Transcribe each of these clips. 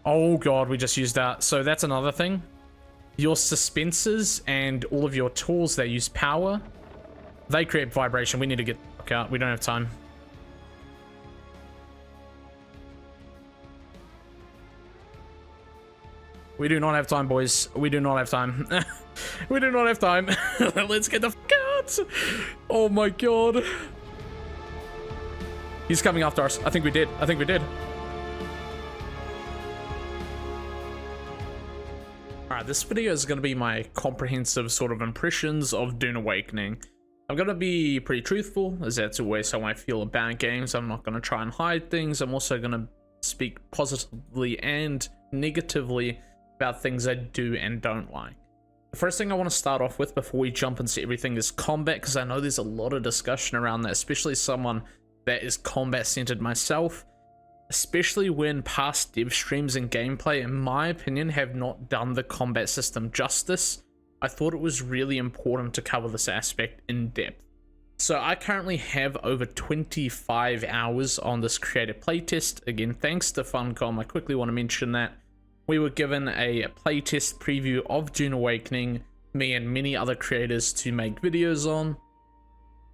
Oh god, we just used that. So that's another thing. Your suspensors and all of your tools that use power, they create vibration. We need to get the fuck out. We don't have time. We do not have time, boys. We do not have time. We do not have time. Let's get the fuck out. Oh my god. He's coming after us. I think we did. I think we did. Alright, this video is going to be my comprehensive sort of impressions of Dune Awakening. I'm going to be pretty truthful, as that's always how I feel about games. I'm not going to try and hide things. I'm also going to speak positively and negatively about things I do and don't like. The first thing I want to start off with before we jump into everything is combat, because I know there's a lot of discussion around that, especially someone that is combat centered myself. Especially when past dev streams and gameplay, in my opinion, have not done the combat system justice. I thought it was really important to cover this aspect in depth. So I currently have over 25 hours on this creative playtest. Again, thanks to Funcom, I quickly want to mention that. We were given a playtest preview of Dune Awakening, me and many other creators to make videos on,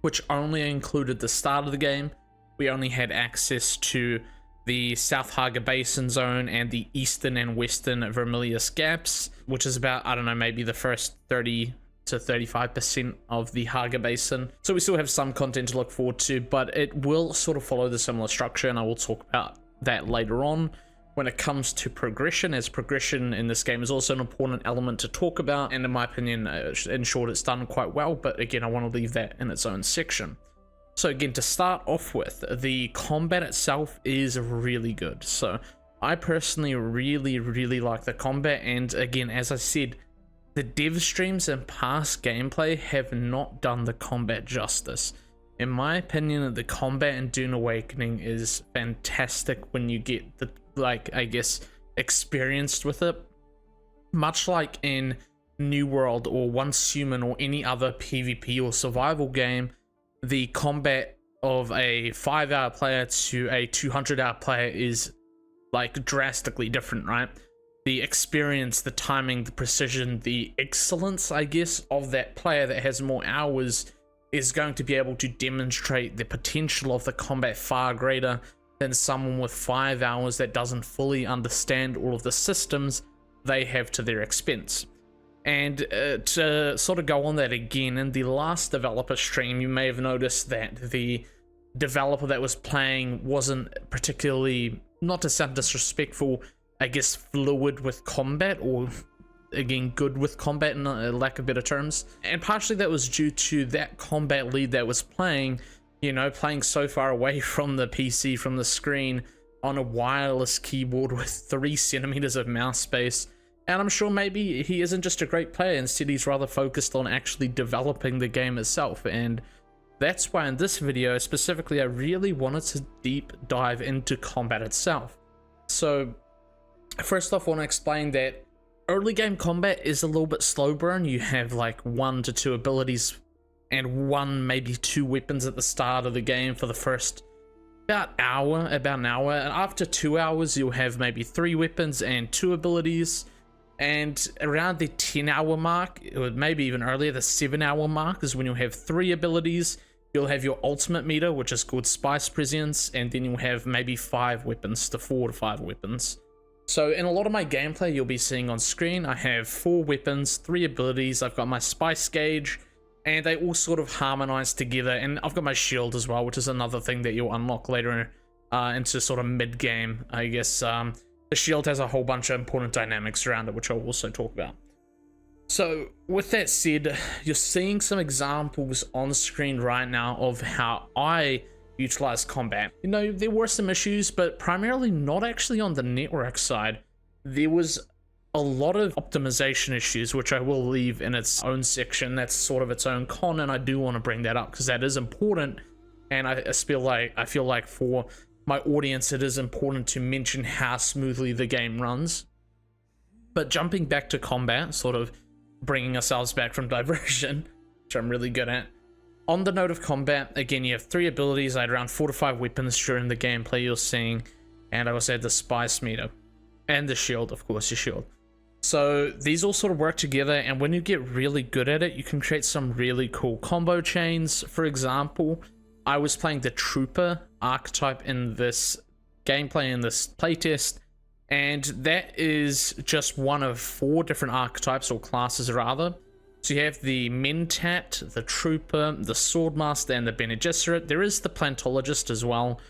which only included the start of the game. We only had access to the South Haga Basin Zone and the Eastern and Western Vermilius Gaps, which is about, I don't know, maybe the first 30 to 35% of the Haga Basin. So we still have some content to look forward to, but it will sort of follow the similar structure, and I will talk about that later on. When it comes to progression, as progression in this game is also an important element to talk about, and in my opinion, in short, it's done quite well, but again, I want to leave that in its own section. So again, to start off with, the combat itself is really good. So I personally really like the combat, and again, as I said, the dev streams and past gameplay have not done the combat justice. In my opinion, the combat in Dune Awakening is fantastic when you get the, I guess, experienced with it. Much like in New World or Once Human or any other PvP or survival game, the combat of a 5-hour player to a 200-hour player is like drastically different, right? The experience, the timing, the precision, the excellence, I guess, of that player that has more hours is going to be able to demonstrate the potential of the combat far greater than someone with 5 hours that doesn't fully understand all of the systems they have to their expense. And to sort of go on that again, in the last developer stream, you may have noticed that the developer that was playing wasn't particularly, not to sound disrespectful, I guess fluid with combat, or again good with combat in lack of better terms. And partially that was due to that combat lead that was playing, you know, playing so far away from the PC, from the screen, on a wireless keyboard with 3 centimeters of mouse space. And I'm sure maybe he isn't just a great player, instead he's rather focused on actually developing the game itself. And that's why in this video specifically I really wanted to deep dive into combat itself. So first off, I want to explain that early game combat is a little bit slow burn. You have like 1 to 2 abilities and 1, maybe 2 weapons at the start of the game for the first about an hour. And after 2 hours you'll have maybe 3 weapons and 2 abilities. And around the 10-hour mark, or maybe even earlier, the 7-hour mark, is when you'll have 3 abilities. You'll have your ultimate meter, which is called Spice Presence, and then you'll have maybe 5 weapons, to 4 to 5 weapons. So in a lot of my gameplay you'll be seeing on screen, I have 4 weapons, 3 abilities, I've got my Spice Gauge, and they all sort of harmonize together, and I've got my shield as well, which is another thing that you'll unlock later into sort of mid-game, I guess. The shield has a whole bunch of important dynamics around it, which I'll also talk about. So with that said, you're seeing some examples on screen right now of how I utilize combat. You know, there were some issues, but primarily not actually on the network side. There was a lot of optimization issues, which I will leave in its own section. That's sort of its own con, and I do want to bring that up because that is important. And I feel like for my audience, it is important to mention how smoothly the game runs. But jumping back to combat, sort of bringing ourselves back from diversion, which I'm really good at. On the note of combat, again, you have 3 abilities. I had around 4 to 5 weapons during the gameplay you're seeing, and I also had the Spice meter. And the shield, of course, your shield. So these all sort of work together, and when you get really good at it, you can create some really cool combo chains. For example, I was playing the Trooper archetype in this gameplay, in this playtest, and that is just one of 4 different archetypes, or classes rather. So you have the Mentat, the Trooper, the Swordmaster, and the Bene Gesserit. There is the Plantologist as well,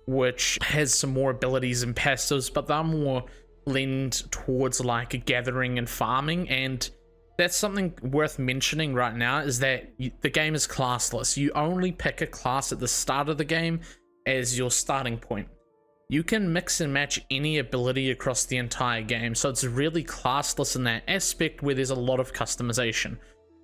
which has some more abilities and passives, but they're more leaned towards like gathering and farming. And that's something worth mentioning right now, is that the game is classless. You only pick a class at the start of the game as your starting point. You can mix and match any ability across the entire game, so it's really classless in that aspect, where there's a lot of customization,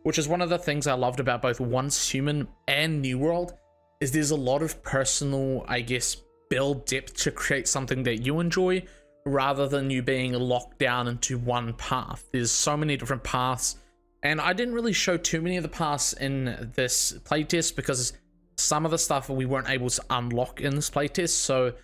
which is one of the things I loved about both Once Human and New World, is there's a lot of personal, I guess, build depth to create something that you enjoy, rather than you being locked down into one path. There's so many different paths, and I didn't really show too many of the paths in this playtest because some of the stuff we weren't able to unlock in this playtest. So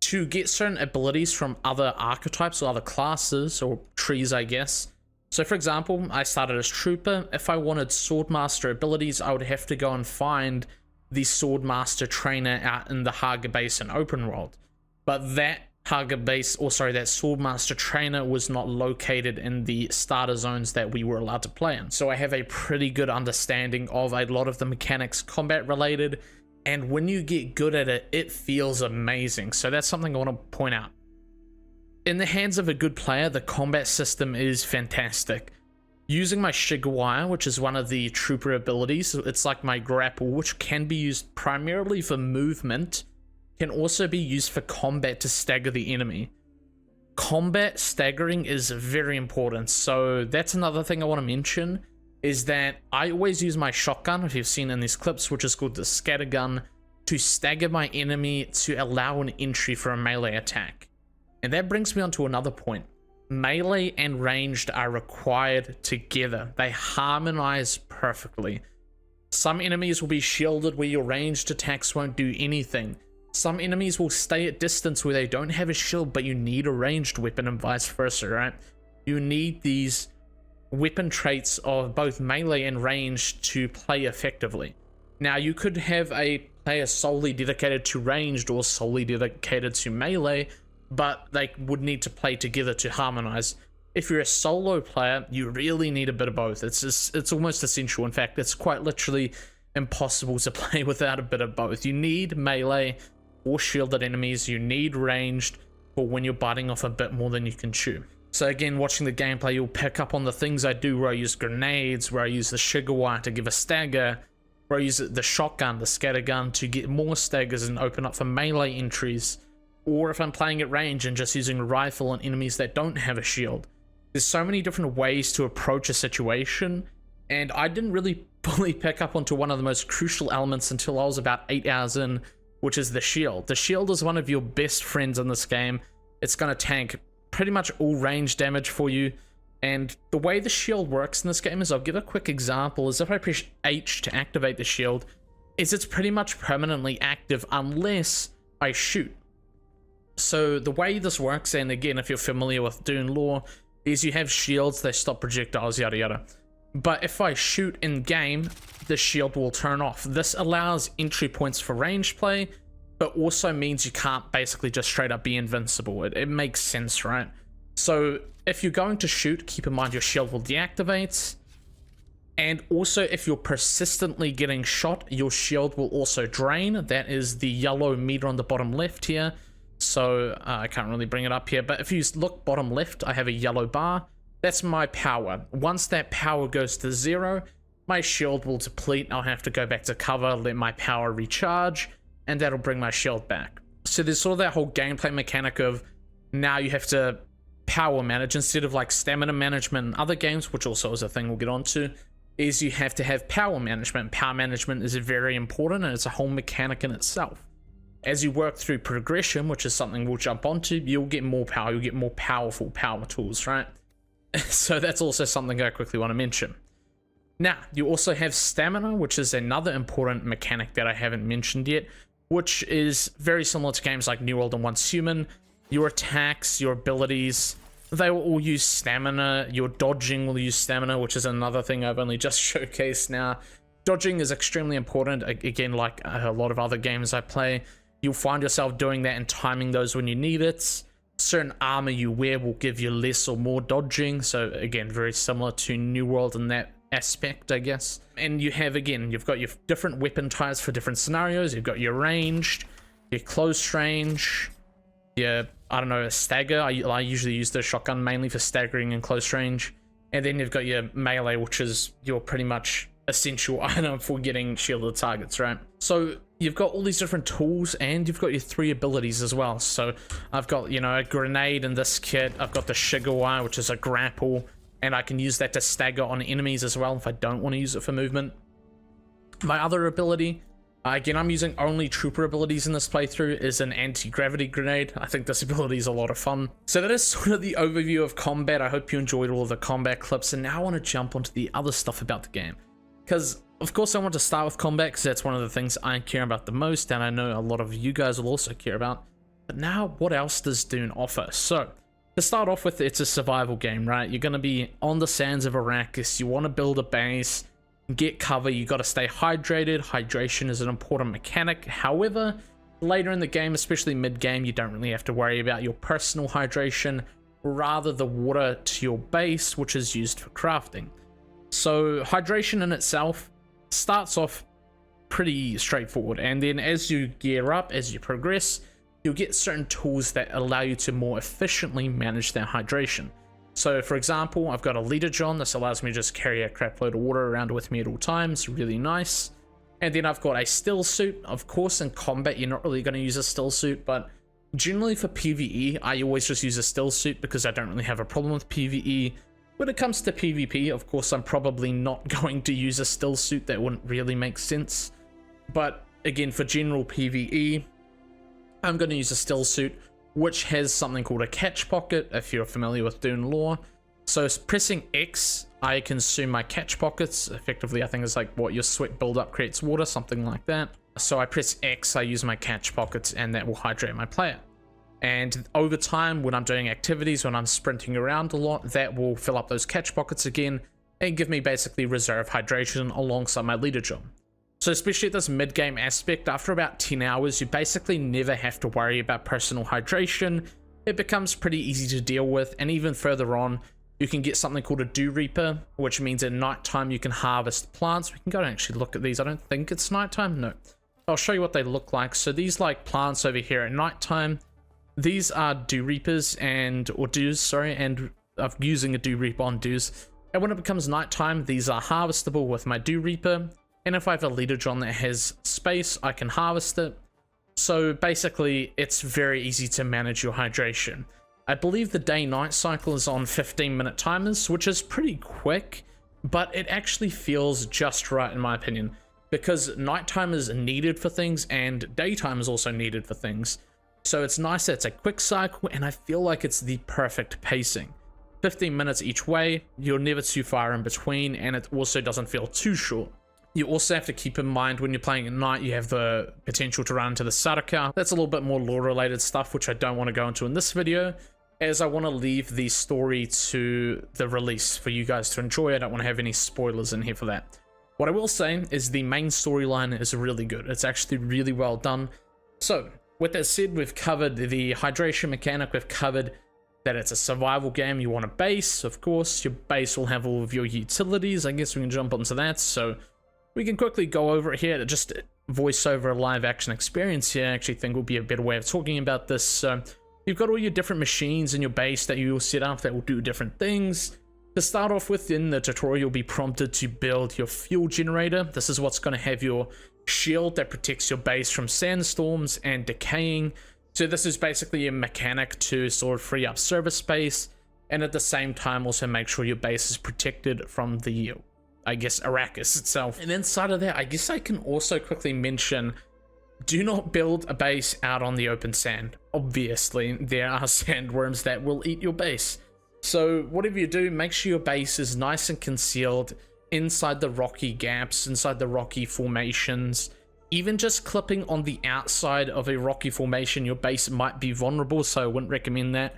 to get certain abilities from other archetypes or other classes or trees, I guess. So for example, I started as Trooper. If I wanted Swordmaster abilities, I would have to go and find the Swordmaster trainer out in the Haga Basin open world. But that Haga base, or sorry, that Swordmaster trainer was not located in the starter zones that we were allowed to play in. So I have a pretty good understanding of a lot of the mechanics combat related, and when you get good at it, it feels amazing. So that's something I want to point out. In the hands of a good player, the combat system is fantastic. Using my Shigawire, which is one of the Trooper abilities, it's like my grapple, which can be used primarily for movement, can also be used for combat to stagger the enemy. Combat staggering is very important, so that's another thing I want to mention, is that I always use my shotgun, if you've seen in these clips, which is called the scattergun, to stagger my enemy to allow an entry for a melee attack. And that brings me on to another point. Melee and ranged are required together. They harmonize perfectly. Some enemies will be shielded where your ranged attacks won't do anything. Some enemies will stay at distance where they don't have a shield, but you need a ranged weapon, and vice versa, right? You need these weapon traits of both melee and ranged to play effectively. Now, you could have a player solely dedicated to ranged or solely dedicated to melee, but they would need to play together to harmonize. If you're a solo player, you really need a bit of both. It's almost essential. In fact, it's quite literally impossible to play without a bit of both. You need melee or shielded enemies, you need ranged for when you're biting off a bit more than you can chew. So again, watching the gameplay, you'll pick up on the things I do, where I use grenades, where I use the Shigawire to give a stagger, where I use the shotgun, the scattergun, to get more staggers and open up for melee entries, or if I'm playing at range and just using a rifle on enemies that don't have a shield. There's so many different ways to approach a situation, and I didn't really fully pick up onto one of the most crucial elements until I was about 8 hours in, which is the shield. The shield is one of your best friends in this game. It's going to tank pretty much all range damage for you, and the way the shield works in this game is, I'll give a quick example, is if I press H to activate the shield, it's pretty much permanently active unless I shoot. So the way this works, and again, if you're familiar with Dune lore, is you have shields, they stop projectiles, yada yada. But if I shoot in game, the shield will turn off. This allows entry points for range play, but also means you can't basically just straight up be invincible. It makes sense, right? So if you're going to shoot, keep in mind your shield will deactivate. And also, if you're persistently getting shot, your shield will also drain. That is the yellow meter on the bottom left here. So I can't really bring it up here, but if you look bottom left, I have a yellow bar. That's my power. Once that power goes to 0, my shield will deplete. I'll have to go back to cover, let my power recharge, and that'll bring my shield back. So there's sort of that whole gameplay mechanic of now you have to power manage instead of like stamina management in other games, which also is a thing we'll get onto, is you have to have power management. Power management is very important, and it's a whole mechanic in itself. As you work through progression, which is something we'll jump onto, you'll get more power, you'll get more powerful power tools, right? So that's also something I quickly want to mention. Now, you also have stamina, which is another important mechanic that I haven't mentioned yet, which is very similar to games like New World and Once Human. your attacks, your abilities, they will all use stamina. Your dodging will use stamina, which is another thing I've only just showcased now. Dodging is extremely important. Again, like a lot of other games I play, you'll find yourself doing that and timing those when you need it. Certain armor you wear will give you less or more dodging. So again, very similar to New World in that aspect, I guess. And you have, again, you've got your different weapon types for different scenarios. You've got your ranged, your close range, your, I don't know, a stagger. I usually use the shotgun mainly for staggering and close range. And then you've got your melee, which is your pretty much essential item for getting shielded targets, right? So you've got all these different tools, and you've got your 3 abilities as well. So I've got, you know, a grenade in this kit. I've got the Shigawa, which is a grapple, and I can use that to stagger on enemies as well if I don't want to use it for movement. My other ability, again, I'm using only trooper abilities in this playthrough, is an anti-gravity grenade. I think this ability is a lot of fun. So that is sort of the overview of combat. I hope you enjoyed all of the combat clips, and now I want to jump onto the other stuff about the game. Because, of course, I want to start with combat, because that's one of the things I care about the most, and I know a lot of you guys will also care about. But now, what else does Dune offer? So, to start off with, it's a survival game, right? You're going to be on the sands of Arrakis. You want to build a base, get cover. You got to stay hydrated. Hydration is an important mechanic. However, later in the game, especially mid-game, you don't really have to worry about your personal hydration, rather the water to your base, which is used for crafting. So hydration in itself starts off pretty straightforward, and then as you gear up, as you progress, you'll get certain tools that allow you to more efficiently manage that hydration. So for example, I've got a leader John. This allows me to just carry a crap load of water around with me at all times. Really nice. And then I've got a still suit. Of course, in combat you're not really going to use a still suit, but generally for PvE I always just use a still suit because I don't really have a problem with PvE. When it comes to PvP, of course, I'm probably not going to use a still suit. That wouldn't really make sense. But again, for general PvE, I'm going to use a still suit, which has something called a catch pocket, if you're familiar with Dune lore. So pressing X, I consume my catch pockets. Effectively, I think it's like what your sweat buildup creates water, something like that. So I press X, I use my catch pockets, and that will hydrate my player. And over time, when I'm doing activities, when I'm sprinting around a lot, that will fill up those catch pockets again and give me basically reserve hydration alongside my leader job. So especially at this mid-game aspect, after about 10 hours, you basically never have to worry about personal hydration. It becomes pretty easy to deal with, and even further on, you can get something called a Dew Reaper, which means at nighttime you can harvest plants. We can go and actually look at these. I don't think it's nighttime. No. I'll show you what they look like. So these like plants over here at nighttime, these are Dew Reapers or Dews, sorry, and I'm using a Dew Reaper on Dews. And when it becomes nighttime, these are harvestable with my Dew Reaper. And if I have a leader John that has space, I can harvest it. So basically, it's very easy to manage your hydration. I believe the day-night cycle is on 15-minute timers, which is pretty quick, but it actually feels just right in my opinion, because nighttime is needed for things and daytime is also needed for things. So it's nice that it's a quick cycle, and I feel like it's the perfect pacing. 15 minutes each way, you're never too far in between, and it also doesn't feel too short. You also have to keep in mind when you're playing at night, you have the potential to run into the Saraka. That's a little bit more lore-related stuff, which I don't want to go into in this video, as I want to leave the story to the release for you guys to enjoy. I don't want to have any spoilers in here for that. What I will say is the main storyline is really good. It's actually really well done. So, with that said, we've covered the hydration mechanic, we've covered that it's a survival game. You want a base, of course. Your base will have all of your utilities. I guess we can jump onto that. So we can quickly go over it here to just voice over a live action experience here. I actually think would be a better way of talking about this. So you've got all your different machines in your base that you will set up that will do different things. To start off with, in the tutorial, you'll be prompted to build your fuel generator. This is what's going to have your shield that protects your base from sandstorms and decaying. So this is basically a mechanic to sort of free up server space, and at the same time also make sure your base is protected from the, I guess, Arrakis itself. And inside of that, I guess I can also quickly mention, do not build a base out on the open sand. Obviously, there are sandworms that will eat your base. So whatever you do, make sure your base is nice and concealed inside the rocky gaps, inside the rocky formations. Even just clipping on the outside of a rocky formation, your base might be vulnerable, so I wouldn't recommend that.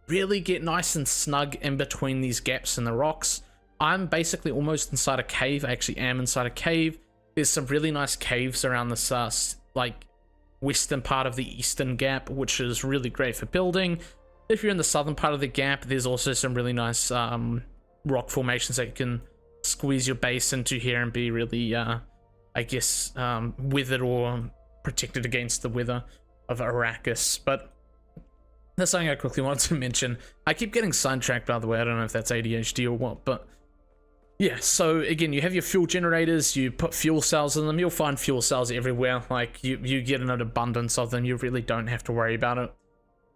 Really get nice and snug in between these gaps in the rocks. I'm basically almost inside a cave. I actually am inside a cave. There's some really nice caves around this like western part of the eastern gap, which is really great for building. If you're in the southern part of the gap, there's also some really nice rock formations that you can squeeze your base into here and be really, I guess, weathered or protected against the weather of Arrakis. But that's something I quickly wanted to mention. I keep getting sidetracked, by the way. I don't know if that's ADHD or what, but yeah. So again, you have your fuel generators, you put fuel cells in them. You'll find fuel cells everywhere. Like you get an abundance of them. You really don't have to worry about it.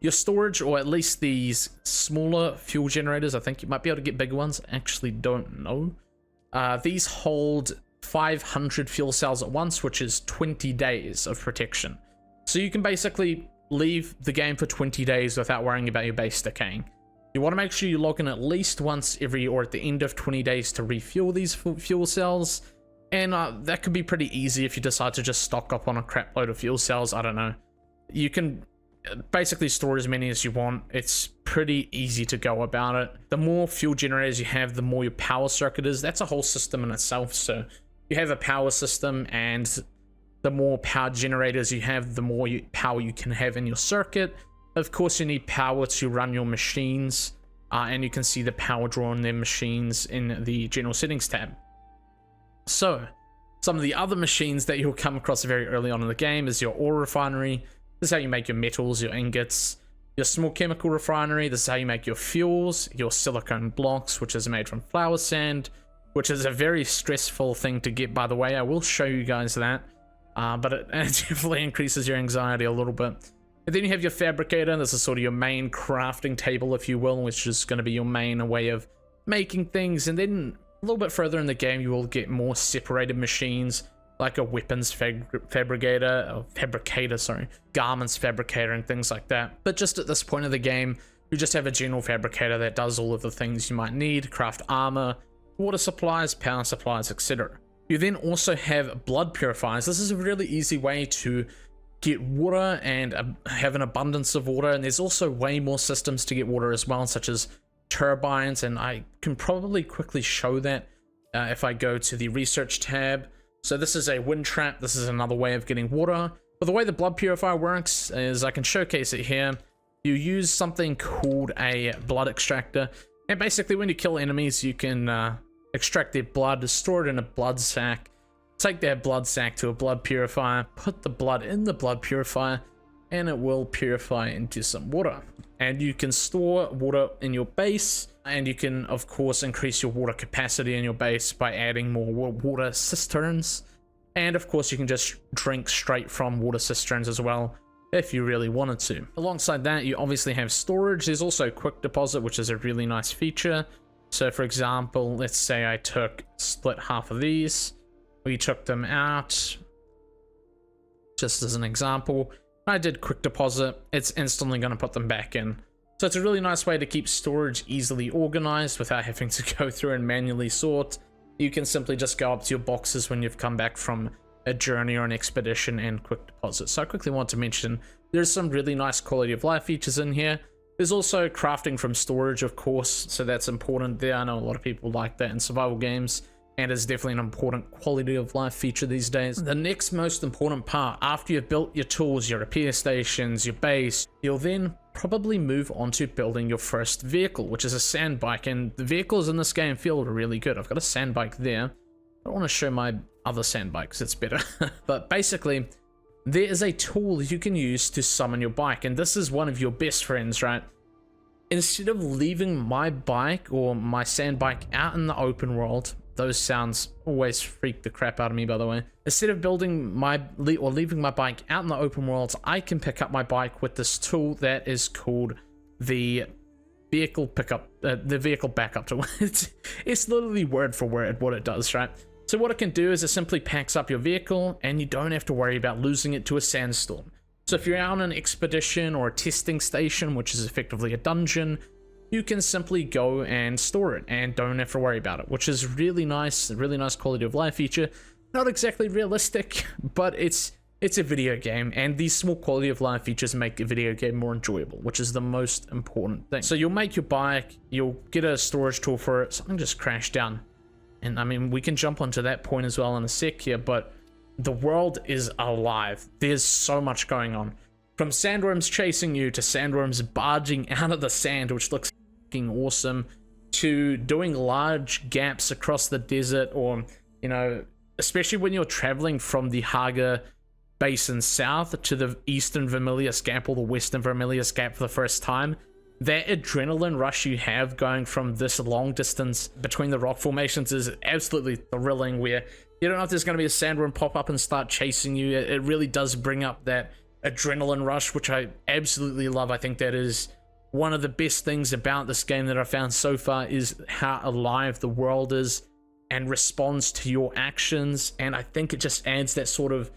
Your storage, or at least these smaller fuel generators, I think you might be able to get bigger ones. I actually don't know. These hold 500 fuel cells at once, which is 20 days of protection. So you can basically leave the game for 20 days without worrying about your base decaying. You want to make sure you log in at least once every, or at the end of 20 days to refuel these fuel cells. And that could be pretty easy if you decide to just stock up on a crap load of fuel cells. I don't know. You can basically store as many as you want. It's pretty easy to go about it. The more fuel generators you have, the more your power circuit is. That's a whole system in itself. So you have a power system, and the more power generators you have, the more power you can have in your circuit. Of course, you need power to run your machines, and you can see the power draw on their machines in the general settings tab. So some of the other machines that you'll come across very early on in the game is your ore refinery. This is how you make your metals, your ingots. Your small chemical refinery, this is how you make your fuels. Your silicone blocks, which is made from flour sand, which is a very stressful thing to get, by the way. I will show you guys that, but it definitely increases your anxiety a little bit. And then you have your fabricator. This is sort of your main crafting table, if you will, which is going to be your main way of making things. And then a little bit further in the game, you will get more separated machines, like a weapons fabricator, garments fabricator, and things like that. But just at this point of the game, you just have a general fabricator that does all of the things you might need: craft armor, water supplies, power supplies, etc. You then also have blood purifiers. This is a really easy way to get water and have an abundance of water, and there's also way more systems to get water as well, such as turbines, and I can probably quickly show that if I go to the research tab. So this is a wind trap. This is another way of getting water. But the way the blood purifier works is, I can showcase it here. You use something called a blood extractor, and basically when you kill enemies, you can extract their blood, store it in a blood sack, take that blood sack to a blood purifier, put the blood in the blood purifier, and it will purify into some water. And you can store water in your base, and you can of course increase your water capacity in your base by adding more water cisterns. And of course you can just drink straight from water cisterns as well if you really wanted to. Alongside that, you obviously have storage. There's also quick deposit, which is a really nice feature. So for example, let's say I split half of these. We took them out, just as an example. I did quick deposit. It's instantly going to put them back in. So it's a really nice way to keep storage easily organized without having to go through and manually sort. You can simply just go up to your boxes when you've come back from a journey or an expedition and quick deposit. So I quickly want to mention there's some really nice quality of life features in here. There's also crafting from storage, of course, so that's important there. I know a lot of people like that in survival games, and it's definitely an important quality of life feature these days. The next most important part, after you've built your tools, your repair stations, your base, you'll then probably move on to building your first vehicle, which is a sand bike. And the vehicles in this game feel really good. I've got a sand bike there. I don't want to show my other sand bikes, it's better. But basically, there is a tool you can use to summon your bike, and this is one of your best friends, right? Instead of leaving my bike or my sand bike out in the open world, those sounds always freak the crap out of me, by the way. Instead of leaving my bike out in the open world, I can pick up my bike with this tool that is called the vehicle backup tool. It's literally word for word what it does, right? So what it can do is it simply packs up your vehicle, and you don't have to worry about losing it to a sandstorm. So if you're out on an expedition or a testing station, which is effectively a dungeon, you can simply go and store it and don't have to worry about it, which is really nice quality of life feature. not exactly realistic, but it's a video game, and these small quality of life features make a video game more enjoyable, which is the most important thing. So you'll make your bike, you'll get a storage tool for it. Something just crashed down, and I mean, we can jump onto that point as well in a sec here, but the world is alive. There's so much going on. From sandworms chasing you, to sandworms barging out of the sand, which looks fucking awesome, to doing large gaps across the desert, or, you know, especially when you're traveling from the Haga Basin south to the eastern Vermilius Gap or the western Vermilius Gap for the first time. That adrenaline rush you have going from this long distance between the rock formations is absolutely thrilling, where you don't know if there's going to be a sandworm pop up and start chasing you. It really does bring up that adrenaline rush, which I absolutely love. I think that is one of the best things about this game that I've found so far, is how alive the world is and responds to your actions. And I think it just adds that sort of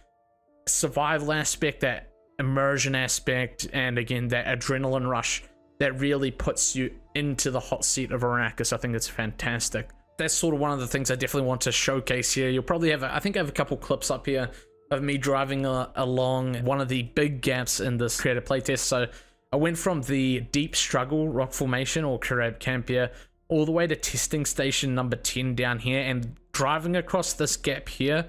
survival aspect, that immersion aspect, and again, that adrenaline rush that really puts you into the hot seat of Arrakis. I think it's fantastic. That's sort of one of the things I definitely want to showcase here. You'll probably have, I think I have a couple clips up here of me driving along one of the big gaps in this creative playtest. So I went from the deep struggle rock formation, or Karab Camp here, all the way to testing station number 10 down here, and driving across this gap here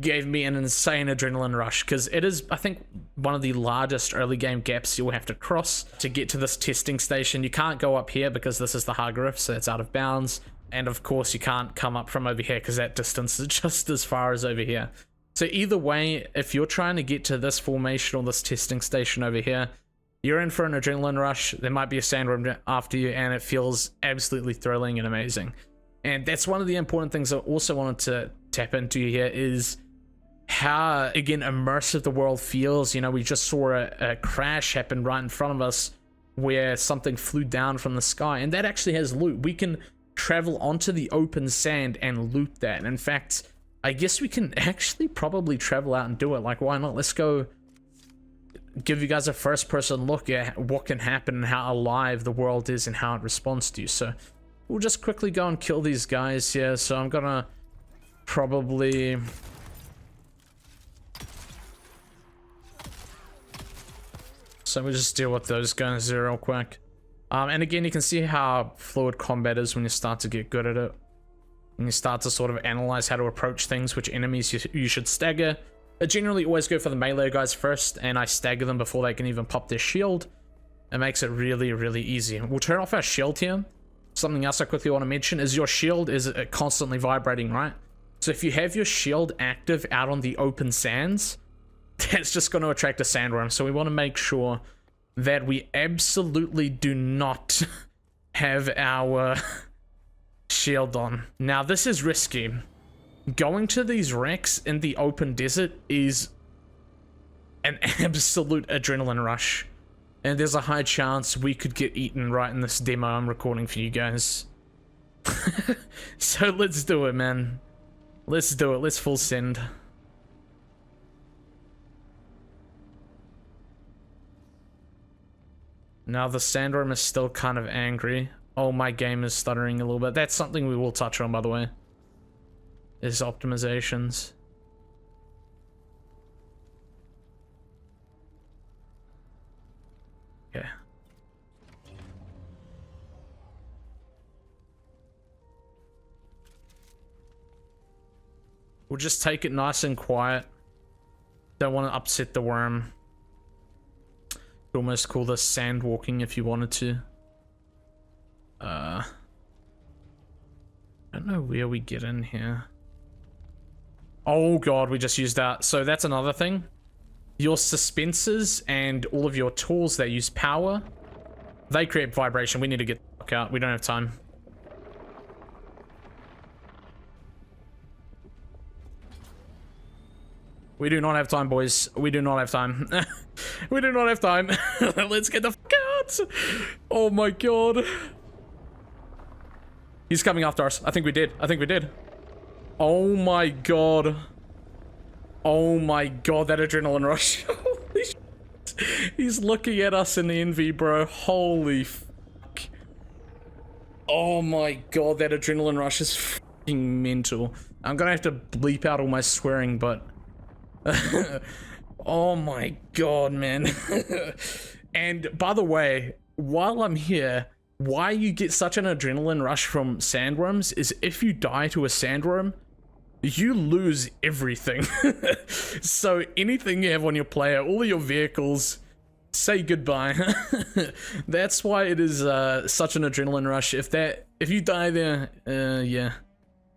gave me an insane adrenaline rush, because it is, I think, one of the largest early game gaps you'll have to cross to get to this testing station. You can't go up here because this is the Haga, so it's out of bounds, and of course you can't come up from over here because that distance is just as far as over here. So either way, if you're trying to get to this formation or this testing station over here, you're in for an adrenaline rush. There might be a sandworm after you, and it feels absolutely thrilling and amazing. And that's one of the important things I also wanted to tap into here, is how, again, immersive the world feels. You know, we just saw a crash happen right in front of us where something flew down from the sky, and that actually has loot. We can travel onto the open sand and loot that. And in fact, I guess we can actually probably travel out and do it. Like, why not? Let's go give you guys a first-person look at what can happen and how alive the world is and how it responds to you. So we'll just quickly go and kill these guys here. So I'm gonna probably... So we'll just deal with those guys here real quick. And again, you can see how fluid combat is when you start to get good at it. And you start to sort of analyze how to approach things, which enemies you should stagger. I generally always go for the melee guys first, and I stagger them before they can even pop their shield. It makes it really, really easy. We'll turn off our shield here. Something else I quickly want to mention is your shield is constantly vibrating, right? So if you have your shield active out on the open sands, that's just going to attract a sandworm. So we want to make sure that we absolutely do not have our shield on. Now, this is risky. Going to these wrecks in the open desert is an absolute adrenaline rush. And there's a high chance we could get eaten right in this demo I'm recording for you guys. So let's do it, man. Let's do it. Let's full send. Now the sandworm is still kind of angry. Oh, my game is stuttering a little bit. That's something we will touch on, by the way, is optimizations. Okay. We'll just take it nice and quiet. Don't want to upset the worm. Could almost call this sand walking if you wanted to. I don't know where we get in here. Oh god, we just used that. So that's another thing. Your suspensors and all of your tools that use power, they create vibration. We need to get the fuck out. We don't have time. We do not have time, boys. We do not have time. We do not have time. Let's get the fuck out. Oh my god. He's coming after us. I think we did. I think we did. Oh my god. Oh my god, that adrenaline rush. Holy shit. He's looking at us in envy, bro. Holy fuck. Oh my god, that adrenaline rush is fucking mental. I'm gonna have to bleep out all my swearing, but oh my god, man. And by the way, while I'm here, why you get such an adrenaline rush from sandworms is if you die to a sandworm, you lose everything. So anything you have on your player, all of your vehicles, say goodbye. That's why it is such an adrenaline rush. If you die there, yeah,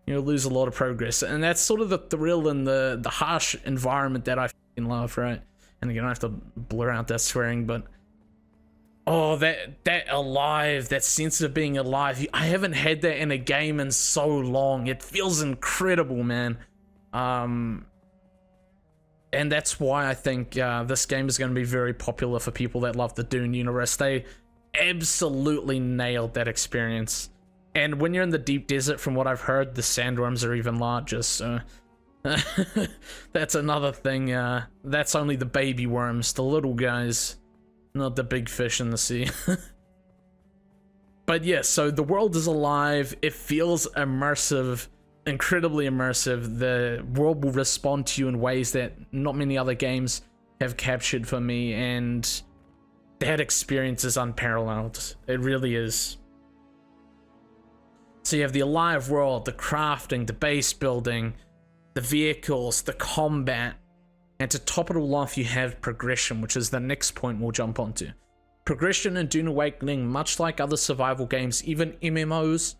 you'll lose a lot of progress, and that's sort of the thrill and the harsh environment that I fucking love, right? And again, I have to blur out that swearing, but oh, that alive, that sense of being alive. I haven't had that in a game in so long. It feels incredible, man. And that's why I think this game is going to be very popular for people that love the Dune universe. They absolutely nailed that experience. And when you're in the deep desert, from what I've heard, the sandworms are even larger, so that's another thing. That's only the baby worms, the little guys, not the big fish in the sea. But yeah, so the world is alive. It feels immersive, incredibly immersive. The world will respond to you in ways that not many other games have captured for me, and that experience is unparalleled. It really is. So you have the alive world, the crafting, the base building, the vehicles, the combat, and to top it all off, you have progression, which is the next point we'll jump onto. Progression in Dune Awakening, much like other survival games, even MMOs,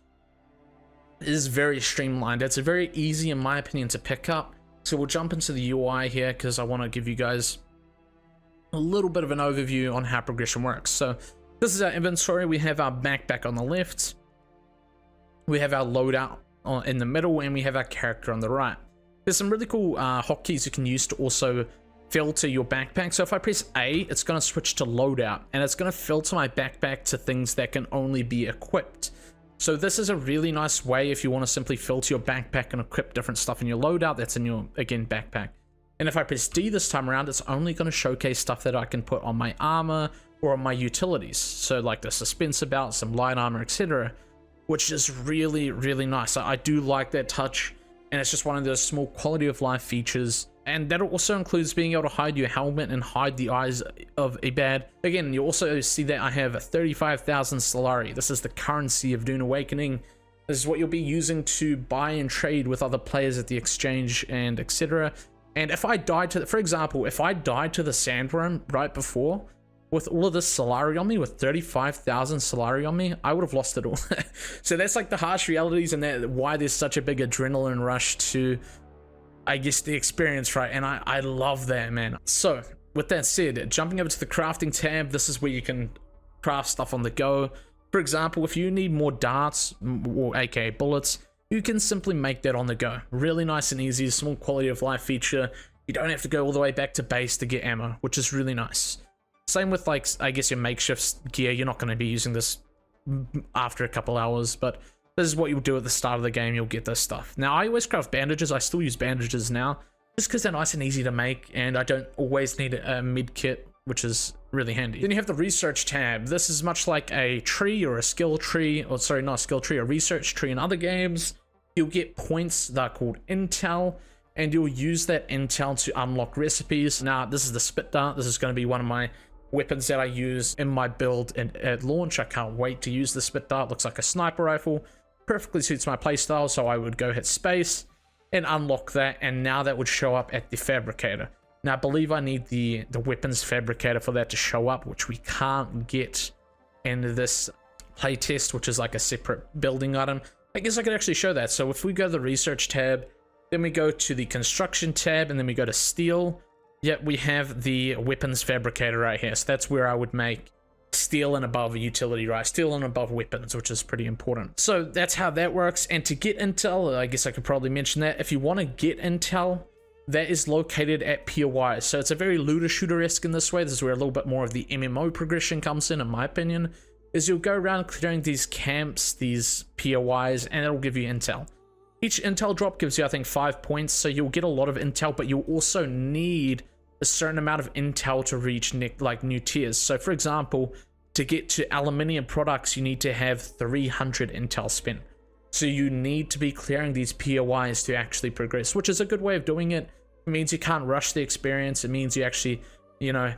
is very streamlined. It's very easy, in my opinion, to pick up. So we'll jump into the UI here, because I want to give you guys a little bit of an overview on how progression works. So this is our inventory. We have our backpack on the left, we have our loadout in the middle, and we have our character on the right. There's some really cool hotkeys you can use to also filter your backpack. So if I press A, it's going to switch to loadout, and it's going to filter my backpack to things that can only be equipped. So this is a really nice way if you want to simply filter your backpack and equip different stuff in your loadout that's in your, again, backpack. And if I press D this time around, it's only going to showcase stuff that I can put on my armor or on my utilities. So like the suspensor belt, some light armor, etc., which is really, really nice. I do like that touch. And it's just one of those small quality of life features. And that also includes being able to hide your helmet and hide the eyes of a bad. Again, you also see that I have 35,000 Solari. This is the currency of Dune Awakening. This is what you'll be using to buy and trade with other players at the exchange and etc. And if I died to, for example, if I died to the Sandworm right before, with all of this Solari on me, with 35,000 Solari on me, I would have lost it all. So that's like the harsh realities, and that why there's such a big adrenaline rush to, I guess, the experience, right? And I love that, man. So with that said, jumping over to the crafting tab, this is where you can craft stuff on the go. For example, if you need more darts, or aka bullets, you can simply make that on the go. Really nice and easy, small quality of life feature. You don't have to go all the way back to base to get ammo, which is really nice. Same with, like, I guess your makeshift gear. You're not going to be using this after a couple hours, but this is what you'll do at the start of the game. You'll get this stuff. Now, I always craft bandages. I still use bandages now, just because they're nice and easy to make, and I don't always need a mid kit, which is really handy. Then you have the research tab. This is much like a tree or a skill tree, or sorry, not a skill tree, a research tree in other games. You'll get points that are called intel, and you'll use that intel to unlock recipes. Now, this is the spit dart. This is going to be one of my weapons that I use in my build and at launch. I can't wait to use the spit dart. Looks like a sniper rifle. Perfectly suits my playstyle, so I would go hit space and unlock that, and now that would show up at the fabricator. Now, I believe I need the weapons fabricator for that to show up, which we can't get in this playtest, which is like a separate building item. I guess I could actually show that. So if we go to the research tab, then we go to the construction tab, and then we go to steel. Yet we have the weapons fabricator right here. So that's where I would make steel and above a utility, right? Steel and above weapons, which is pretty important. So that's how that works. And to get intel, I guess I could probably mention that. If you want to get intel, that is located at POIs. So it's a very looter shooter-esque in this way. This is where a little bit more of the MMO progression comes in my opinion, is you'll go around clearing these camps, these POIs, and it'll give you intel. Each intel drop gives you, I think, 5 points, so you'll get a lot of intel, but you'll also need a certain amount of intel to reach new tiers. So for example, to get to aluminium products, you need to have 300 intel spent. So you need to be clearing these POIs to actually progress, which is a good way of doing it. It means you can't rush the experience. It means you actually, you know,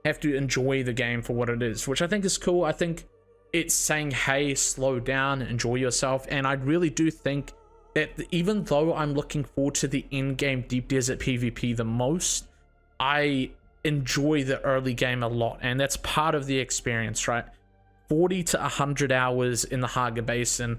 have to enjoy the game for what it is, which I think is cool. I think it's saying, hey, slow down, enjoy yourself. And I really do think that even though I'm looking forward to the in-game Deep Desert PvP the most, I enjoy the early game a lot, and that's part of the experience, right? 40 to 100 hours in the Haga Basin.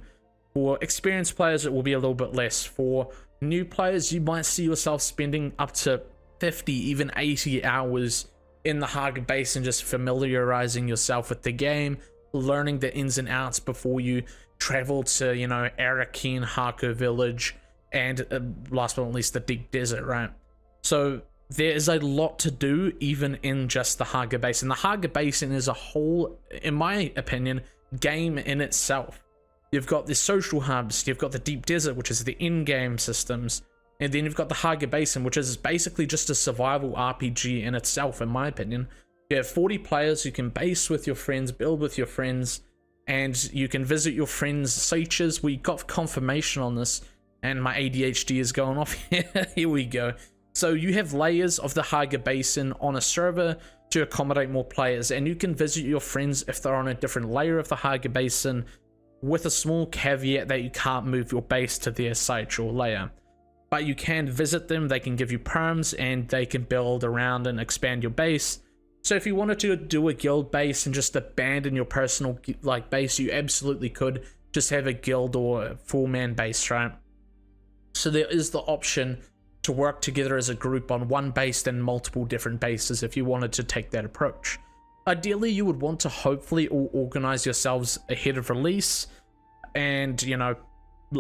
For experienced players, it will be a little bit less. For new players, you might see yourself spending up to 50, even 80 hours in the Haga Basin, just familiarizing yourself with the game, learning the ins and outs before you travel to, you know, Arrakis, Harko Village, and last but not least, the Deep Desert, right? So there is a lot to do even in just the Haga Basin. The Haga Basin is a whole, in my opinion, game in itself. You've got the social hubs, you've got the Deep Desert, which is the in-game systems, and then you've got the Haga Basin, which is basically just a survival RPG in itself, in my opinion. You have 40 players, you can base with your friends, build with your friends, and you can visit your friends' seiches. We got confirmation on this, and my ADHD is going off here. Here we go. So you have layers of the Haga Basin on a server to accommodate more players, and you can visit your friends if they're on a different layer of the Haga Basin, with a small caveat that you can't move your base to their site or layer. But you can visit them, they can give you perms, and they can build around and expand your base. So if you wanted to do a guild base and just abandon your personal base, you absolutely could just have a guild or a full-man base, right? So there is the option to work together as a group on one base and multiple different bases if you wanted to take that approach. Ideally, you would want to hopefully all organize yourselves ahead of release and, you know,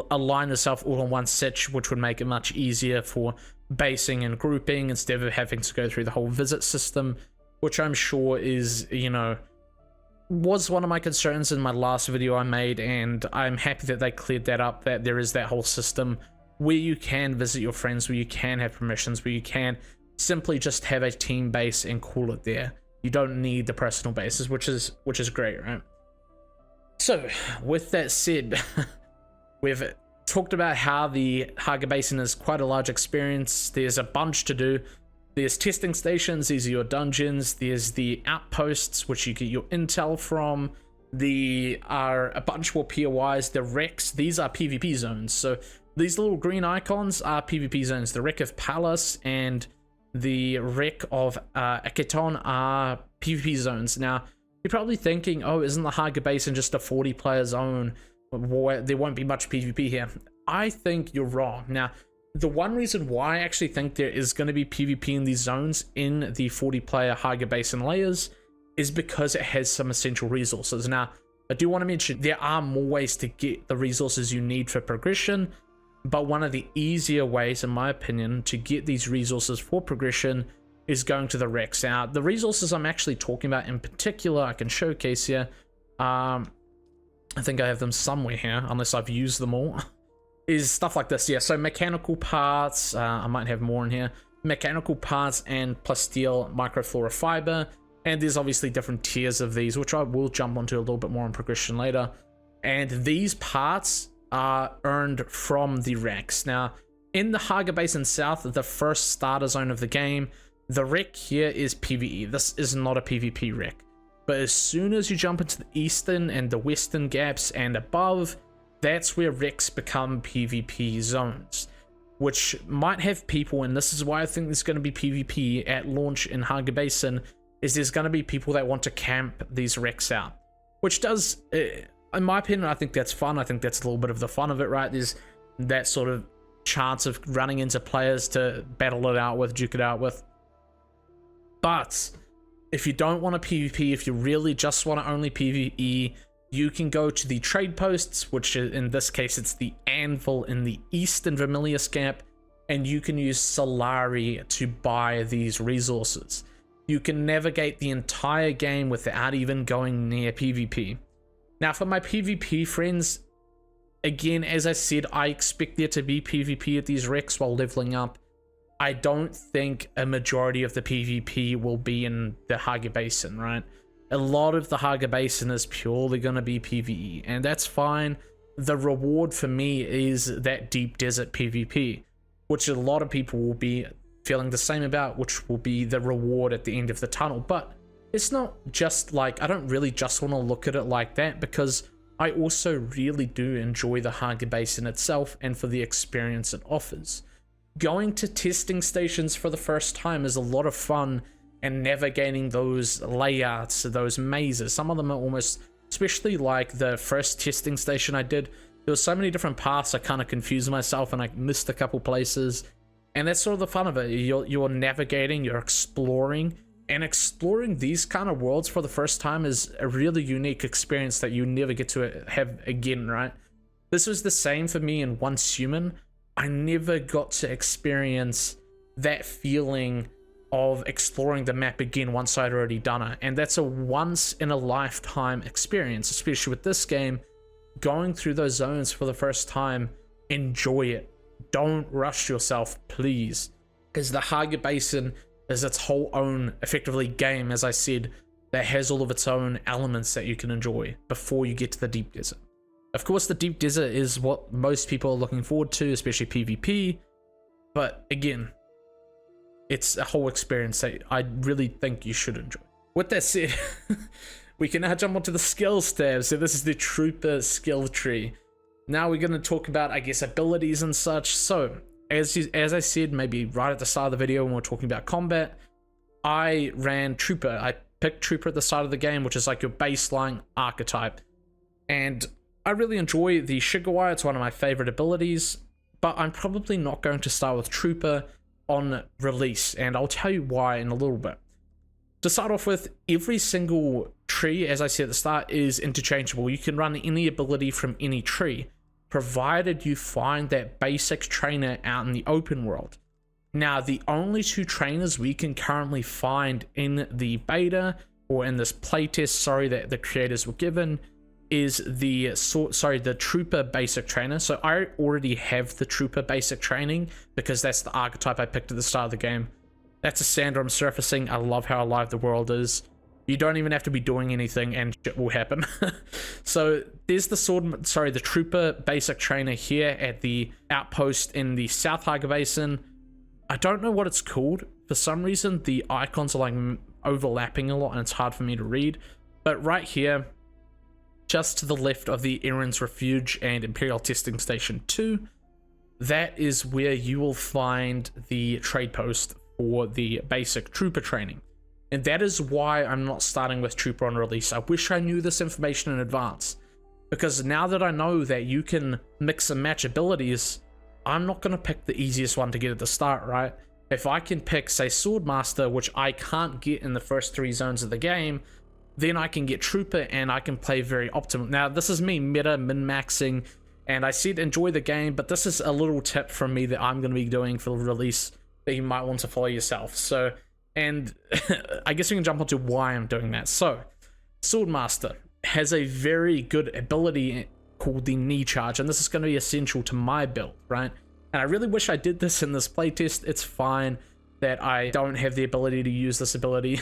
align yourself all on one sitch, which would make it much easier for basing and grouping instead of having to go through the whole visit system, which I'm sure is, you know, was one of my concerns in my last video I made, and I'm happy that they cleared that up, that there is that whole system where you can visit your friends, where you can have permissions, where you can simply just have a team base and call it there. You don't need the personal bases, which is great, right? So, with that said, we've talked about how the Haga Basin is quite a large experience. There's a bunch to do. There's testing stations, these are your dungeons. There's the outposts, which you get your intel from. There are a bunch more POIs. The wrecks, these are PvP zones. So these little green icons are PvP zones. The wreck of Palace and the wreck of Aketon are PvP zones. Now, you're probably thinking, oh, isn't the Haga Basin just a 40-player zone? There won't be much PvP here. I think you're wrong. Now, the one reason why I actually think there is going to be PvP in these zones in the 40-player Haga Basin layers is because it has some essential resources. Now, I do want to mention there are more ways to get the resources you need for progression, but one of the easier ways, in my opinion, to get these resources for progression is going to the wrecks. Now, the resources I'm actually talking about in particular, I can showcase here. I think I have them somewhere here, unless I've used them all. Is stuff like this, yeah. So mechanical parts, I might have more in here. Mechanical parts and plasteel microflora fiber. And there's obviously different tiers of these, which I will jump onto a little bit more in progression later. And these parts are earned from the wrecks. Now, in the Haga Basin South, the first starter zone of the game, the wreck here is PvE. This is not a PvP wreck. But as soon as you jump into the eastern and the western gaps and above, that's where wrecks become PvP zones, which might have people, and this is why I think there's going to be PvP at launch in Haga Basin, is there's going to be people that want to camp these wrecks out, which does, in my opinion, I think that's fun. I think that's a little bit of the fun of it, right? There's that sort of chance of running into players to battle it out with, duke it out with. But if you don't want to PvP, if you really just want to only PvE, you can go to the trade posts, which in this case, it's the Anvil in the Eastern Vermilius Gap, and you can use Solari to buy these resources. You can navigate the entire game without even going near PvP. Now, for my PvP friends, again, as I said, I expect there to be PvP at these wrecks while leveling up. I don't think a majority of the PvP will be in the Haga Basin, right? A lot of the Haga Basin is purely going to be PvE, and that's fine. the reward for me is that deep desert PvP, which a lot of people will be feeling the same about, which will be the reward at the end of the tunnel. But it's not just like, I don't really just want to look at it like that, because I also really do enjoy the Haga Basin itself and for the experience it offers. Going to testing stations for the first time is a lot of fun, and navigating those layouts, those mazes. Some of them are almost, especially like the first testing station I did, there were so many different paths I kind of confused myself and I missed a couple places. And that's sort of the fun of it. You're navigating, you're exploring, and exploring these kind of worlds for the first time is a really unique experience that you never get to have again, right? This was the same for me in Once Human. I never got to experience that feeling of exploring the map again once I'd already done it. And that's a once in a lifetime experience, especially with this game. Going through those zones for the first time, enjoy it. Don't rush yourself, please. Because the Haga Basin is its whole own, effectively, game, as I said, that has all of its own elements that you can enjoy before you get to the deep desert. Of course, the deep desert is what most people are looking forward to, especially PvP. But again, it's a whole experience that I really think you should enjoy. With that said, we can now jump onto the skills tab. So this is the Trooper skill tree. Now we're going to talk about, I guess, abilities and such. So, as I said, maybe right at the start of the video when we're talking about combat, I ran Trooper. I picked Trooper at the start of the game, which is like your baseline archetype. And I really enjoy the Shigawa. It's one of my favorite abilities. But I'm probably not going to start with Trooper on release, and I'll tell you why in a little bit. To start off with, every single tree, as I said at the start, is interchangeable. You can run any ability from any tree, provided you find that basic trainer out in the open world. Now, the only two trainers we can currently find in the beta, or in this playtest, that the creators were given, is the Trooper basic trainer. So I already have the Trooper basic training, because that's the archetype I picked at the start of the game. That's a Sandworm surfacing. I love how alive the world is. You don't even have to be doing anything and shit will happen. So there's the Trooper basic trainer here at the outpost in the South Haga Basin. I don't know what it's called. For some reason, the icons are like overlapping a lot and it's hard for me to read. But right here, just to the left of the Erin's Refuge and Imperial Testing Station 2, that is where you will find the trade post for the basic Trooper training. And that is why I'm not starting with Trooper on release. I wish I knew this information in advance, because now that I know that you can mix and match abilities, I'm not going to pick the easiest one to get at the start, right? If I can pick, say, Swordmaster, which I can't get in the first 3 zones of the game, then I can get Trooper and I can play very optimal. Now, this is me meta min-maxing, and I said enjoy the game, but this is a little tip from me that I'm going to be doing for the release that you might want to follow yourself. So, and I guess we can jump onto why I'm doing that. So, Swordmaster has a very good ability called the knee charge, and this is going to be essential to my build, right? And I really wish I did this in this playtest. It's fine that I don't have the ability to use this ability,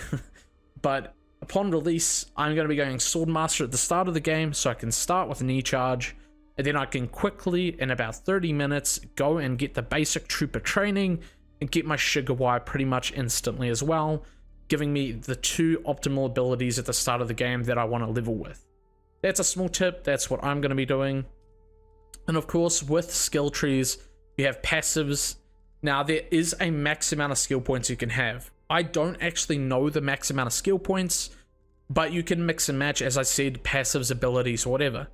but upon release, I'm going to be going Swordmaster at the start of the game, so I can start with a knee charge, and then I can quickly, in about 30 minutes, go and get the basic Trooper training, and get my Shigawa pretty much instantly as well, giving me the 2 optimal abilities at the start of the game that I want to level with. That's a small tip, that's what I'm going to be doing. And of course, with skill trees, you have passives. Now, there is a max amount of skill points you can have. I don't actually know the max amount of skill points, but you can mix and match, as I said, passives, abilities, whatever.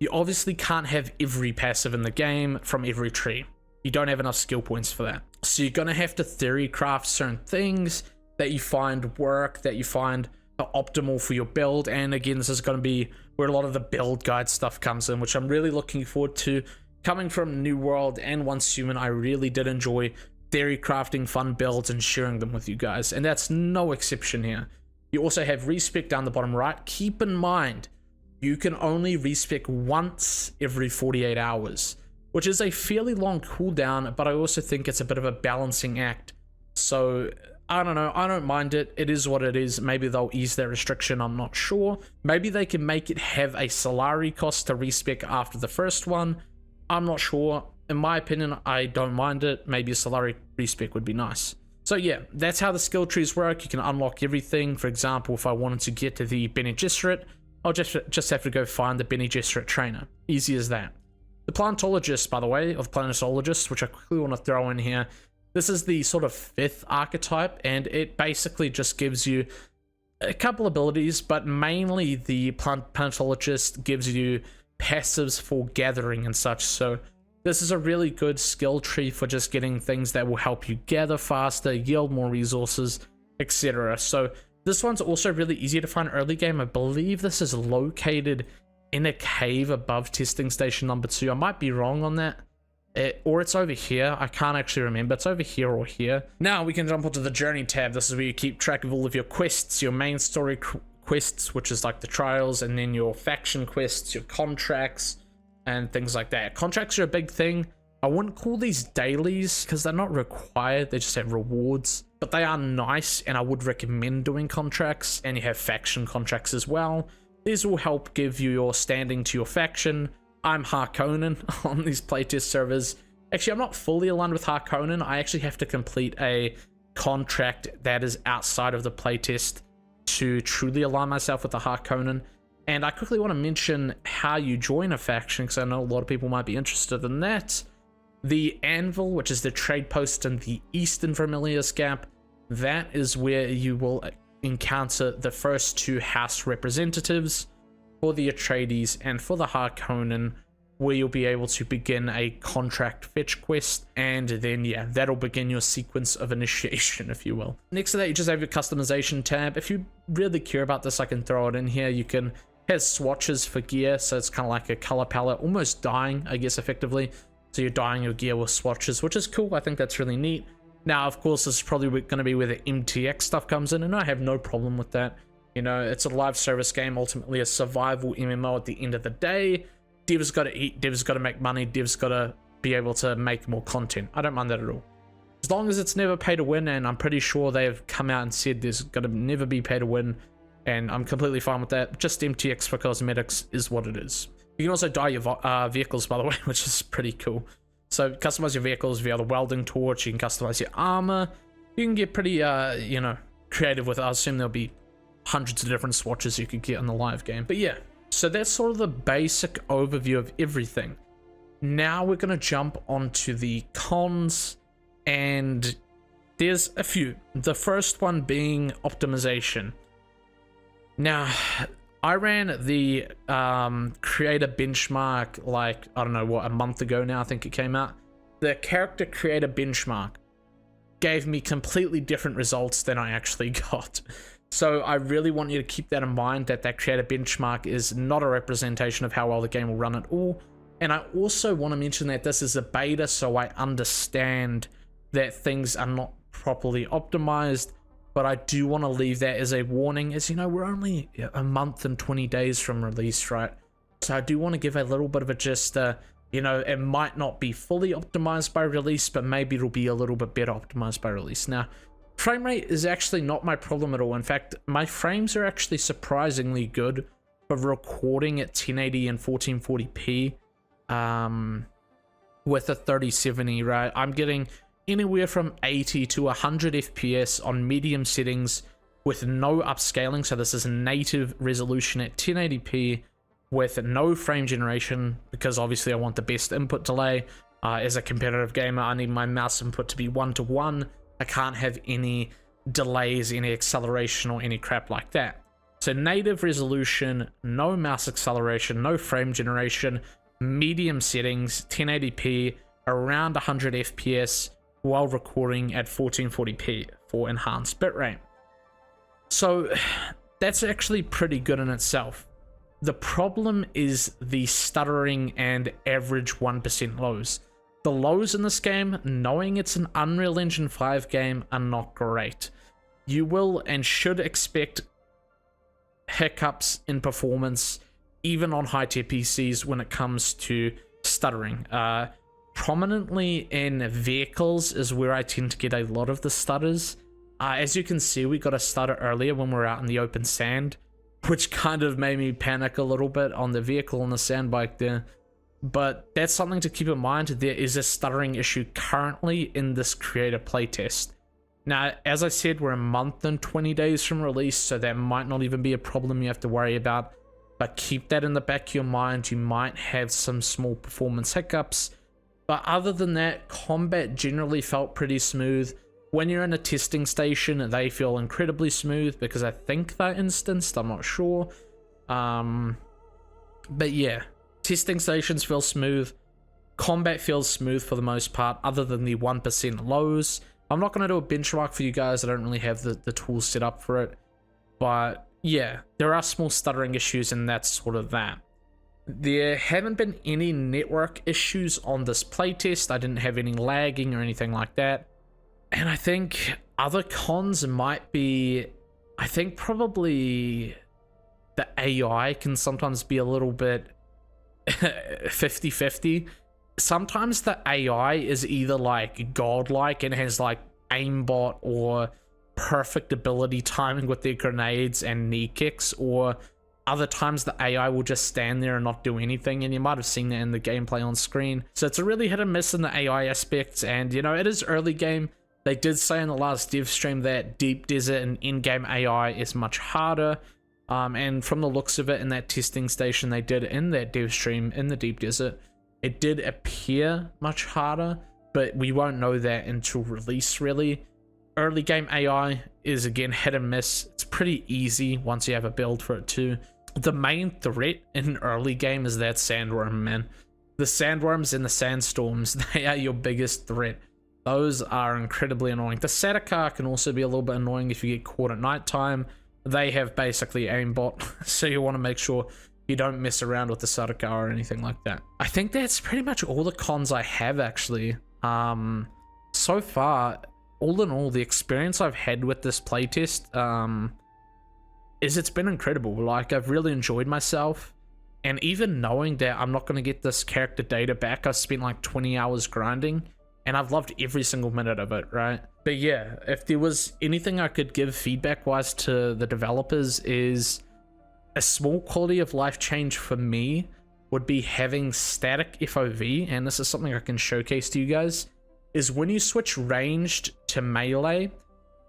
You obviously can't have every passive in the game from every tree. You don't have enough skill points for that. So you're going to have to theory craft certain things that you find work, that you find are optimal for your build. And again, this is going to be where a lot of the build guide stuff comes in, which I'm really looking forward to. Coming from New World and Once Human, I really did enjoy theory crafting fun builds and sharing them with you guys. And that's no exception here. You also have respec down the bottom right. Keep in mind, you can only respec once every 48 hours. Which is a fairly long cooldown, but I also think it's a bit of a balancing act. So I don't know, I don't mind it. It is what it is. Maybe they'll ease their restriction, I'm not sure. Maybe they can make it have a Solari cost to respec after the first one. I'm not sure. In my opinion, I don't mind it. Maybe a Solari respec would be nice. So yeah, that's how the skill trees work. You can unlock everything. For example, if I wanted to get to the Bene Gesserit, I'll just have to go find the Bene Gesserit trainer. Easy as that. The Planetologist, by the way, or the Planetologist, which I quickly want to throw in here, this is the sort of 5th archetype, and it basically just gives you a couple abilities, but mainly the Planetologist gives you passives for gathering and such. So this is a really good skill tree for just getting things that will help you gather faster, yield more resources, etc. So this one's also really easy to find early game. I believe this is located in a cave above testing station number 2. I might be wrong on that. Or it's over here. I can't actually remember. It's over here or here. Now we can jump onto the journey tab. This is where you keep track of all of your quests, your main story quests, which is like the trials, and then your faction quests, your contracts, and things like that. Contracts are a big thing. I wouldn't call these dailies because they're not required. They just have rewards, but they are nice, and I would recommend doing contracts. And you have faction contracts as well. These will help give you your standing to your faction. I'm Harkonnen on these playtest servers. Actually, I'm not fully aligned with Harkonnen. I actually have to complete a contract that is outside of the playtest to truly align myself with the Harkonnen. And I quickly want to mention how you join a faction, because I know a lot of people might be interested in that. The Anvil, which is the trade post in the Eastern Vermilius Gap, that is where you will encounter the first 2 house representatives for the Atreides and for the Harkonnen, where you'll be able to begin a contract fetch quest, and then yeah, that'll begin your sequence of initiation, if you will. Next to that, you just have your customization tab. If you really care about this, I can throw it in here. You can have swatches for gear, so it's kind of like a color palette, almost dyeing, I guess, effectively. So you're dyeing your gear with swatches, which is cool. I think that's really neat. Now, of course, this is probably going to be where the MTX stuff comes in, and I have no problem with that. You know, it's a live service game, ultimately a survival MMO at the end of the day. Devs got to eat, devs got to make money, devs got to be able to make more content. I don't mind that at all. As long as it's never pay to win, and I'm pretty sure they've come out and said there's going to never be pay to win, and I'm completely fine with that. Just MTX for cosmetics is what it is. You can also dye your vehicles, by the way, which is pretty cool. So customize your vehicles via the welding torch. You can customize your armor. You can get pretty, you know, creative with it. I assume there'll be hundreds of different swatches you could get in the live game. But yeah, so that's sort of the basic overview of everything. Now we're going to jump onto the cons, and there's a few. The first one being optimization. Now, I ran the creator benchmark like, I don't know what, a month ago now, I think it came out. The character creator benchmark gave me completely different results than I actually got. So I really want you to keep that in mind, that creator benchmark is not a representation of how well the game will run at all. And I also want to mention that this is a beta, so I understand that things are not properly optimized. But I do want to leave that as a warning, as you know, we're only a month and 20 days from release, right? So I do want to give a little bit of a just, you know, it might not be fully optimized by release, but maybe it'll be a little bit better optimized by release. Now, frame rate is actually not my problem at all. In fact, my frames are actually surprisingly good for recording at 1080 and 1440p with a 3070, right? I'm getting anywhere from 80 to 100 FPS on medium settings with no upscaling. So this is native resolution at 1080p with no frame generation, because obviously I want the best input delay. As a competitive gamer, I need my mouse input to be 1-to-1. I can't have any delays, any acceleration, or any crap like that. So native resolution, no mouse acceleration, no frame generation, medium settings, 1080p, around 100 FPS, while recording at 1440p for enhanced bitrate. So that's actually pretty good in itself. The problem is the stuttering and average 1% lows. The lows in this game, knowing it's an Unreal Engine 5 game, are not great. You will and should expect hiccups in performance, even on high-tier PCs, when it comes to stuttering. Prominently in vehicles is where I tend to get a lot of the stutters. As you can see, we got a stutter earlier when we were out in the open sand, which kind of made me panic a little bit on the vehicle and the sand bike there. But that's something to keep in mind. There is a stuttering issue currently in this creator playtest. Now, as I said, we're a month and 20 days from release, so that might not even be a problem you have to worry about. But keep that in the back of your mind. You might have some small performance hiccups. But other than that, combat generally felt pretty smooth. When you're in a testing station, they feel incredibly smooth because I think they're instanced. I'm not sure. But yeah, testing stations feel smooth. Combat feels smooth for the most part, other than the 1% lows. I'm not going to do a benchmark for you guys. I don't really have the tools set up for it. But yeah, there are small stuttering issues, and that's sort of that. There haven't been any network issues on this playtest. I didn't have any lagging or anything like that. And I think other cons might be, I think probably the AI can sometimes be a little bit 50-50. Sometimes the AI is either like godlike and has like aimbot or perfect ability timing with their grenades and knee kicks, or other times the AI will just stand there and not do anything, and you might have seen that in the gameplay on screen. So it's a really hit and miss in the AI aspects, and you know, it is early game. They did say in the last dev stream that deep desert and in-game AI is much harder, and from the looks of it in that testing station they did in that dev stream in the deep desert, it did appear much harder, but we won't know that until release really. Early game AI is again hit and miss. It's pretty easy once you have a build for it too. The main threat in early game is that sandworm, man. The sandworms and the sandstorms, they are your biggest threat. Those are incredibly annoying. The Sataka can also be a little bit annoying if you get caught at nighttime. They have basically aimbot, so you want to make sure you don't mess around with the Sataka or anything like that. I think that's pretty much all the cons I have actually. So far, all in all, the experience I've had with this playtest is it's been incredible. Like, I've really enjoyed myself, and even knowing that I'm not going to get this character data back, I've spent like 20 hours grinding, and I've loved every single minute of it, right? But yeah, if there was anything I could give feedback-wise to the developers, is a small quality of life change for me would be having static FOV, and this is something I can showcase to you guys, is when you switch ranged to melee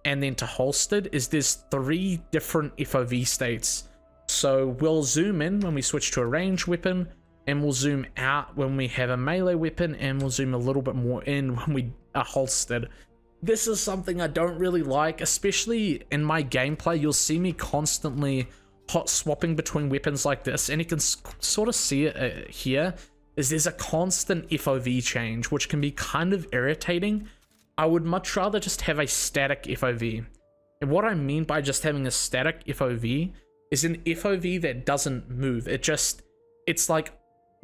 and then to holstered, is there's 3 different FOV states. So we'll zoom in when we switch to a ranged weapon, and we'll zoom out when we have a melee weapon, and we'll zoom a little bit more in when we are holstered. This is something I don't really like, especially in my gameplay. You'll see me constantly hot swapping between weapons like this, and you can sort of see it here, is there's a constant FOV change, which can be kind of irritating. I would much rather just have a static FOV. And what I mean by just having a static FOV is an FOV that doesn't move. It's like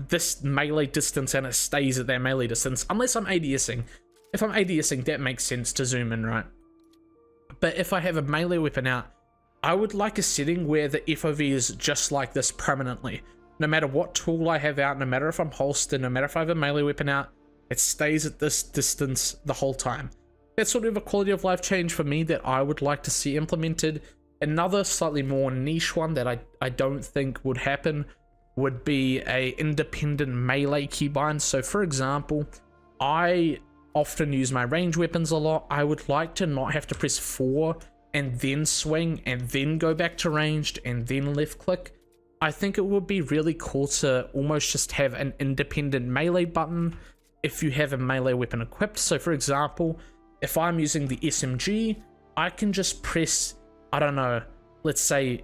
this melee distance and it stays at that melee distance, unless I'm ADSing. If I'm ADSing, that makes sense to zoom in, right? But if I have a melee weapon out, I would like a setting where the FOV is just like this permanently. No matter what tool I have out, no matter if I'm holstered, no matter if I have a melee weapon out, it stays at this distance the whole time. That's sort of a quality of life change for me that I would like to see implemented. Another slightly more niche one that I don't think would happen would be a independent melee keybind. So for example, I often use my range weapons a lot. I would like to not have to press 4 and then swing and then go back to ranged and then left click. I think it would be really cool to almost just have an independent melee button if you have a melee weapon equipped. So for example, if I'm using the SMG, I can just press, I don't know, let's say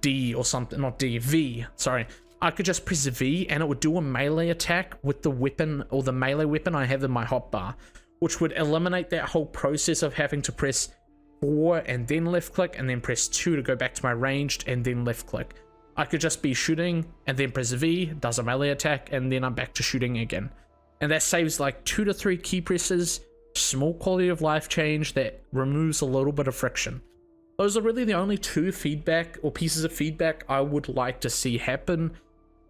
D or something, not D, V, sorry. I could just press V and it would do a melee attack with the weapon or the melee weapon I have in my hotbar, which would eliminate that whole process of having to press 4 and then left click and then press 2 to go back to my ranged and then left click. I could just be shooting and then press V, does a melee attack, and then I'm back to shooting again. And that saves like 2 to 3 key presses, small quality of life change that removes a little bit of friction. Those are really the only 2 feedback or pieces of feedback I would like to see happen.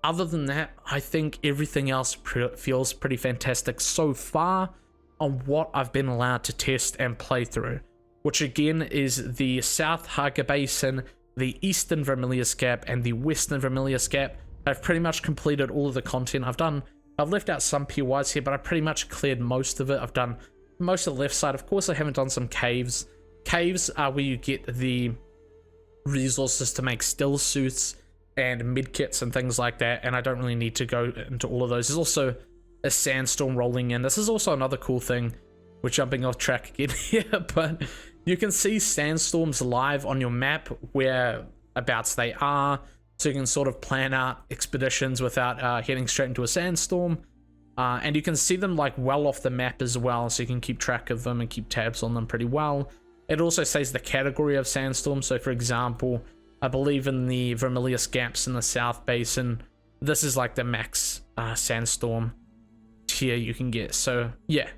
Other than that, I think everything else feels pretty fantastic so far on what I've been allowed to test and play through. which again is the South Haga Basin, the Eastern Vermilius Gap, and the Western Vermilius Gap. I've pretty much completed all of the content. I've left out some PYs here, but I pretty much cleared most of it. I've done most of the left side. Of course, I haven't done some caves. Caves are where you get the resources to make still suits and mid kits and things like that, and I don't really need to go into all of those. There's also a sandstorm rolling in. This is also another cool thing. We're jumping off track again here, but you can see sandstorms live on your map whereabouts they are, so you can sort of plan out expeditions without heading straight into a sandstorm. And you can see them like well off the map as well, so you can keep track of them and keep tabs on them pretty well. It also says the category of sandstorm. So for example, I believe in the Vermilius Gaps in the South Basin, this is like the max sandstorm tier you can get. So yeah,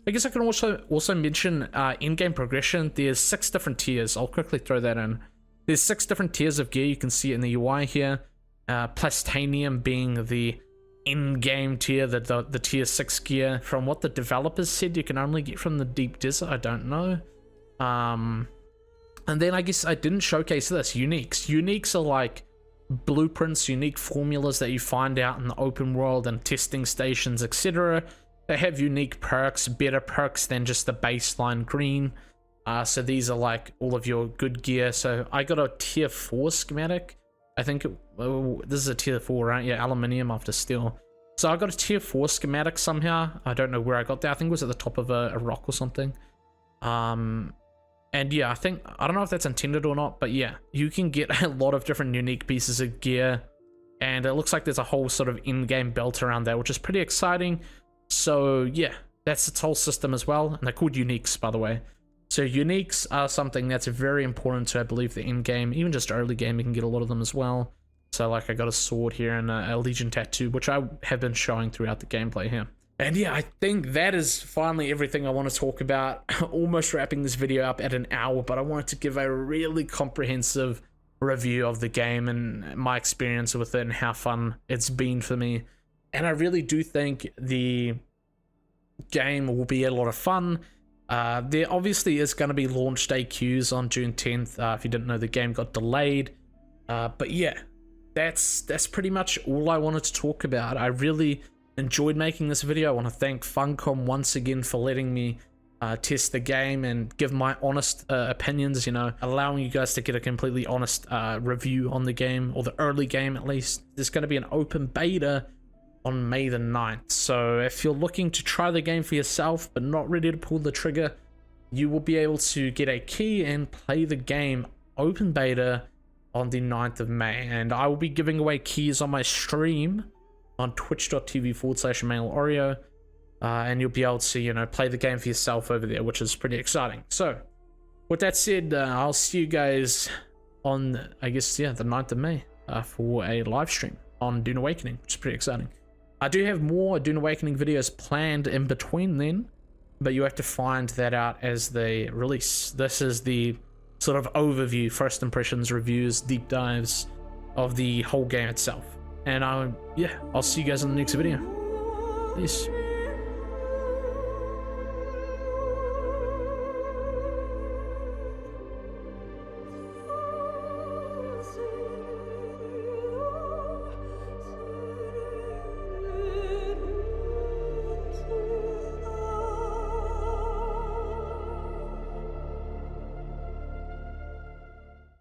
I guess I can also mention in-game progression. There's 6 different tiers. I'll quickly throw that in. There's 6 different tiers of gear. You can see it in the UI here. Plastanium being the in-game tier, the tier 6 gear. From what the developers said, you can only get from the Deep Desert. I don't know. And then I guess I didn't showcase this. Uniques. Uniques are like blueprints, unique formulas that you find out in the open world and testing stations, etc. They have unique perks, better perks than just the baseline green. So these are like all of your good gear. So I got a tier 4 schematic. I think this is a tier 4, right? Yeah, aluminium after steel. So I got a tier 4 schematic somehow. I don't know where I got that. I think it was at the top of a rock or something. And yeah, I don't know if that's intended or not, but yeah, you can get a lot of different unique pieces of gear, and it looks like there's a whole sort of in-game belt around that, which is pretty exciting. So yeah, that's its whole system as well, and they're called uniques, by the way. So uniques are something that's very important to, I believe, the in-game, even just early game, you can get a lot of them as well. So like I got a sword here and a Legion tattoo, which I have been showing throughout the gameplay here. And yeah, I think that is finally everything I want to talk about. Almost wrapping this video up at an hour, but I wanted to give a really comprehensive review of the game and my experience with it and how fun it's been for me. And I really do think the game will be a lot of fun. There obviously is going to be launch day queues on June 10th. If you didn't know, the game got delayed. But yeah, that's pretty much all I wanted to talk about. I really enjoyed making this video. I want to thank Funcom once again for letting me test the game and give my honest opinions, you know, allowing you guys to get a completely honest review on the game, or the early game at least. There's going to be an open beta on May the 9th, so if you're looking to try the game for yourself but not ready to pull the trigger, you will be able to get a key and play the game open beta on the 9th of May, and I will be giving away keys on my stream on twitch.tv/MaleOreo, and you'll be able to, you know, play the game for yourself over there, which is pretty exciting. So with that said, I'll see you guys on, I guess, yeah, the 9th of May for a live stream on Dune Awakening, which is pretty exciting. I do have more Dune Awakening videos planned in between then, but you have to find that out as they release. This is the sort of overview, first impressions, reviews, deep dives of the whole game itself. And yeah, I'll see you guys in the next video. Peace.